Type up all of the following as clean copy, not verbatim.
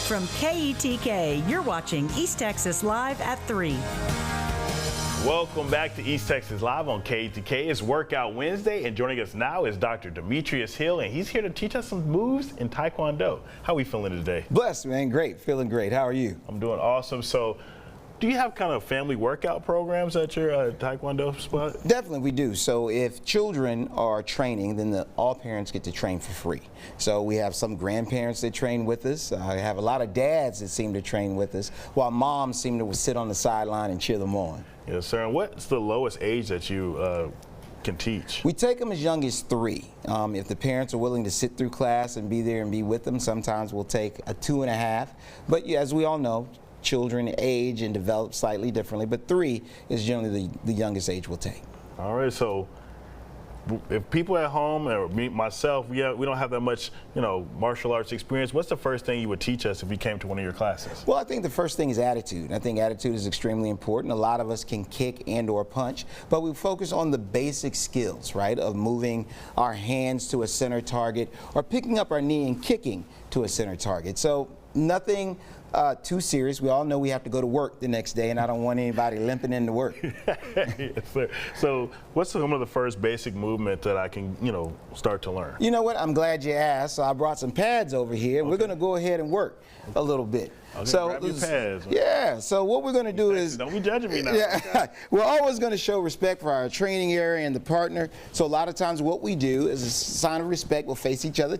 From KETK, you're watching East Texas Live at 3. Welcome back to East Texas Live on KETK. It's Workout Wednesday, and joining us now is Dr. Demetrius Hill, and he's here to teach us some moves in Taekwondo. How are we feeling today? Blessed, man. Great. Feeling great. How are you? I'm doing awesome. So, do you have kind of family workout programs at your Taekwondo spot? Definitely, we do. So if children are training, then all parents get to train for free. So we have some grandparents that train with us. I have a lot of dads that seem to train with us, while moms seem to sit on the sideline and cheer them on. Yes, sir. And what's the lowest age that you can teach? We take them as young as 3. If the parents are willing to sit through class and be there and be with them, sometimes we'll take a 2.5. But as we all know, children age and develop slightly differently, but 3 is generally the youngest age we'll take. All right, so if people at home or me, myself, we don't have that much, martial arts experience, what's the first thing you would teach us if we came to one of your classes? Well, I think the first thing is attitude. I think attitude is extremely important. A lot of us can kick and or punch, but we focus on the basic skills, right, of moving our hands to a center target or picking up our knee and kicking to a center target. So nothing too serious. We all know we have to go to work the next day, and I don't want anybody limping into work. Yes, sir. So what's some of the first basic movement that I can, start to learn? You know what? I'm glad you asked. So I brought some pads over here, and we're going to go ahead and work a little bit. Okay, so grab your pads. Yeah. So what we're going to do is, don't be judging me now. Yeah, we're always going to show respect for our training area and the partner. So a lot of times what we do is a sign of respect. We'll face each other.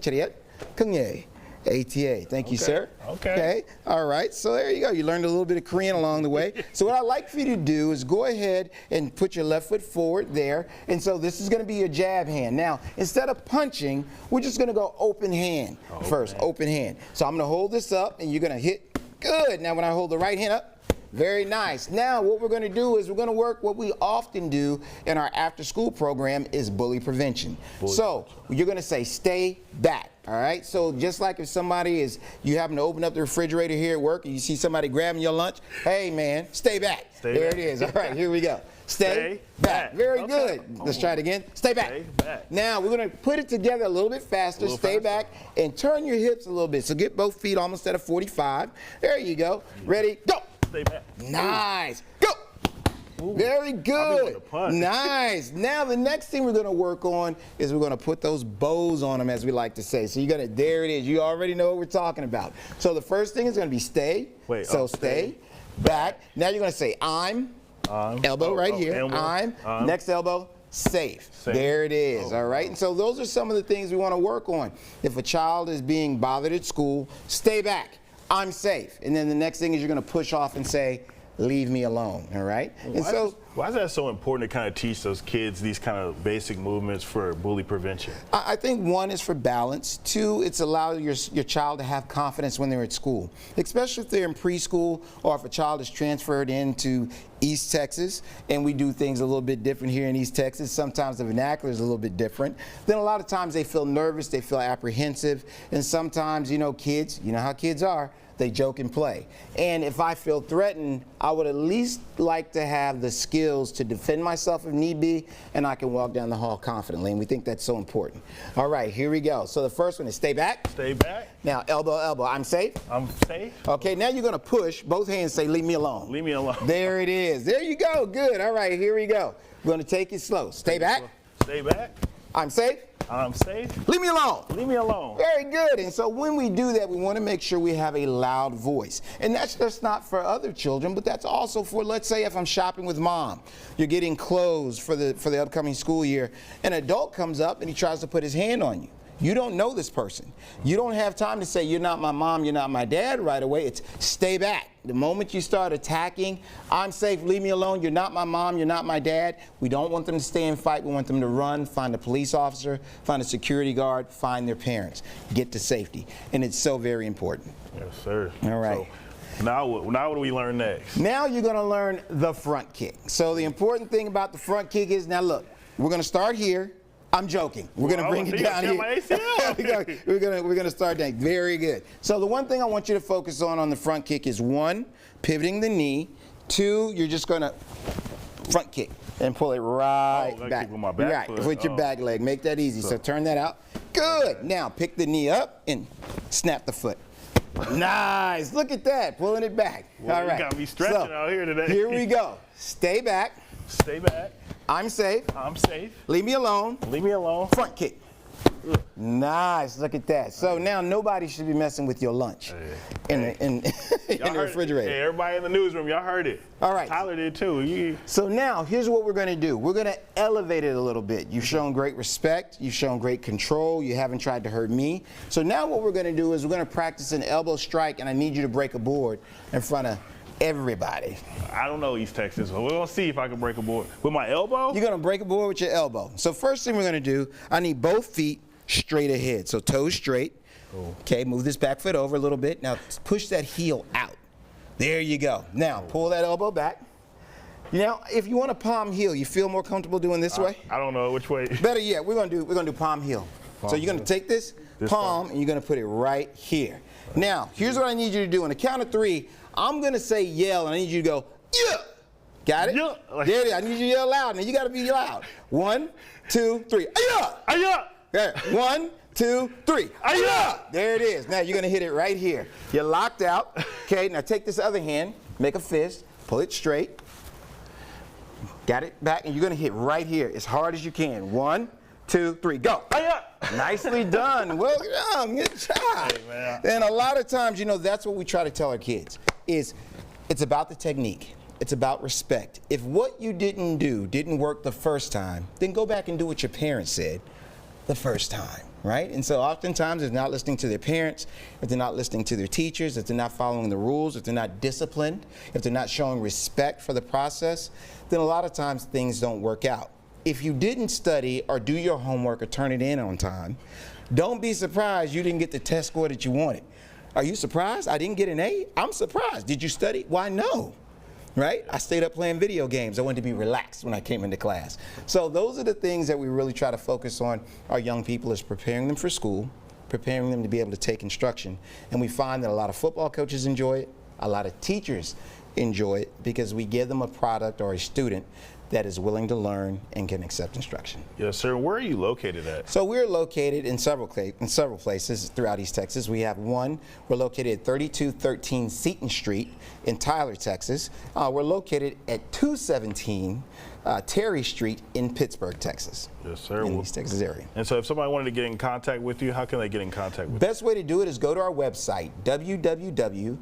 ATA. Thank you, sir. Okay. All right. So there you go. You learned a little bit of Korean along the way. So what I'd like for you to do is go ahead and put your left foot forward there. And so this is going to be your jab hand. Now, instead of punching, we're just going to go open hand first. Open hand. So I'm going to hold this up, and you're going to hit. Good. Now, when I hold the right hand up, very nice. Now, what we're going to do is we're going to work what we often do in our after-school program is bully prevention. So you're going to say, stay back. All right, so just like if somebody you happen to open up the refrigerator here at work and you see somebody grabbing your lunch, hey man, stay back. There it is. All right, here we go. Stay back. Very good. Let's try it again. Stay back. Now we're going to put it together a little bit faster. Stay back and turn your hips a little bit. So get both feet almost at a 45. There you go. Ready? Go. Stay back. Nice. Go. Very good. Nice. Now the next thing we're going to work on is we're going to put those bows on them, as we like to say. So you're going to, there it is. You already know what we're talking about. So the first thing is going to be stay. So stay back. Now you're going to say I'm. Elbow right here. I'm. Next elbow. Safe. There it is. All right. And so those are some of the things we want to work on. If a child is being bothered at school, stay back. I'm safe. And then the next thing is you're going to push off and say, leave me alone, all right? And so, why is that so important to kind of teach those kids these kind of basic movements for bully prevention? I think 1 is for balance. 2, it's allow your child to have confidence when they're at school, especially if they're in preschool or if a child is transferred into East Texas, and we do things a little bit different here in East Texas. Sometimes the vernacular is a little bit different. Then a lot of times they feel nervous, they feel apprehensive, and sometimes, kids, you know how kids are, they joke and play. And if I feel threatened, I would at least like to have the skills to defend myself if need be, and I can walk down the hall confidently, and we think that's so important. All right, here we go. So the first one is stay back. Stay back. Now, elbow, elbow. I'm safe. I'm safe. Okay, now you're going to push. Both hands say, leave me alone. Leave me alone. There it is. There you go. Good. All right, here we go. We're going to take it slow. Stay back. Stay back. I'm safe. I'm safe. Leave me alone. Leave me alone. Very good. And so when we do that, we want to make sure we have a loud voice. And that's just not for other children, but that's also for, let's say, if I'm shopping with mom, you're getting clothes for the upcoming school year, an adult comes up and he tries to put his hand on you. You don't know this person. You don't have time to say, you're not my mom, you're not my dad right away. It's stay back. The moment you start attacking, I'm safe, leave me alone, you're not my mom, you're not my dad. We don't want them to stay and fight. We want them to run, find a police officer, find a security guard, find their parents, get to safety. And it's so very important. Yes, sir. All right. So now what do we learn next? Now you're going to learn the front kick. So the important thing about the front kick is, now look, we're going to start here. I'm joking. We're going to bring it down here. We're going to start down. Very good. So the one thing I want you to focus on the front kick is 1, pivoting the knee. 2, you're just going to front kick and pull it right back. With my back foot. With your back leg. Make that easy. So turn that out. Good. Now pick the knee up and snap the foot. Nice. Look at that. Pulling it back. Well, All right. You got me stretching out here today. Here we go. Stay back. Stay back. I'm safe. I'm safe. Leave me alone. Leave me alone. Front kick. Nice. Look at that. So now nobody should be messing with your lunch in the refrigerator. Hey, everybody in the newsroom, y'all heard it. All right. Tyler did too. So now here's what we're going to do. We're going to elevate it a little bit. You've shown great respect. You've shown great control. You haven't tried to hurt me. So now what we're going to do is we're going to practice an elbow strike, and I need you to break a board in front of everybody. I don't know East Texas, but we're going to see if I can break a board. With my elbow? You're going to break a board with your elbow. So first thing we're going to do, I need both feet straight ahead. So toes straight. Cool. Okay, move this back foot over a little bit. Now push that heel out. There you go. Now pull that elbow back. Now, if you want a palm heel, you feel more comfortable doing this way? I don't know which way. Better yet, we're gonna do palm heel. So you're gonna take this palm and you're gonna put it right here. Now, here's what I need you to do. On the count of 3, I'm gonna say yell, and I need you to go, yeah. Got it? Yeah. There it is. I need you to yell loud. Now you gotta be loud. 1, 2, 3. Yeah. Yeah. There. 1, 2, 3. Yeah. There it is. Now you're gonna hit it right here. You're locked out. Okay, now take this other hand, make a fist, pull it straight. Got it back, and you're gonna hit right here as hard as you can. 1, 2, 3, go. Nicely done. Well done. Good job. Hey, man. And a lot of times, you know, that's what we try to tell our kids is it's about the technique. It's about respect. If what you didn't do didn't work the first time, then go back and do what your parents said the first time, right? And so oftentimes if they're not listening to their parents, if they're not listening to their teachers, if they're not following the rules, if they're not disciplined, if they're not showing respect for the process, then a lot of times things don't work out. If you didn't study or do your homework or turn it in on time, don't be surprised you didn't get the test score that you wanted. Are you surprised I didn't get an A? I'm surprised. Did you study? Why, no. Right? I stayed up playing video games. I wanted to be relaxed when I came into class. So those are the things that we really try to focus on our young people, is preparing them for school, preparing them to be able to take instruction. And we find that a lot of football coaches enjoy it, a lot of teachers enjoy it, because we give them a product or a student that is willing to learn and can accept instruction. Yes, sir. Where are you located at? So we're located in several places throughout East Texas. We have one, we're located at 3213 Seton Street in Tyler, Texas. We're located at 217 Terry Street in Pittsburgh, Texas. Yes, sir. In the East Texas area. And so if somebody wanted to get in contact with you, how can they get in contact with you? Best way to do it is go to our website, www.atasma.com.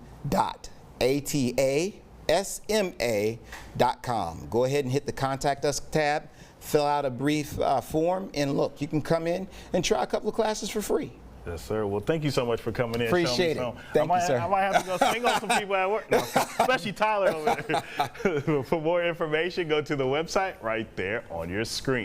Go ahead and hit the Contact Us tab, fill out a brief form, and look, you can come in and try a couple of classes for free. Yes, sir. Well, thank you so much for coming in. Appreciate it. Thank you, sir. I might have to go swing on some people at work, especially Tyler over there. For more information, go to the website right there on your screen.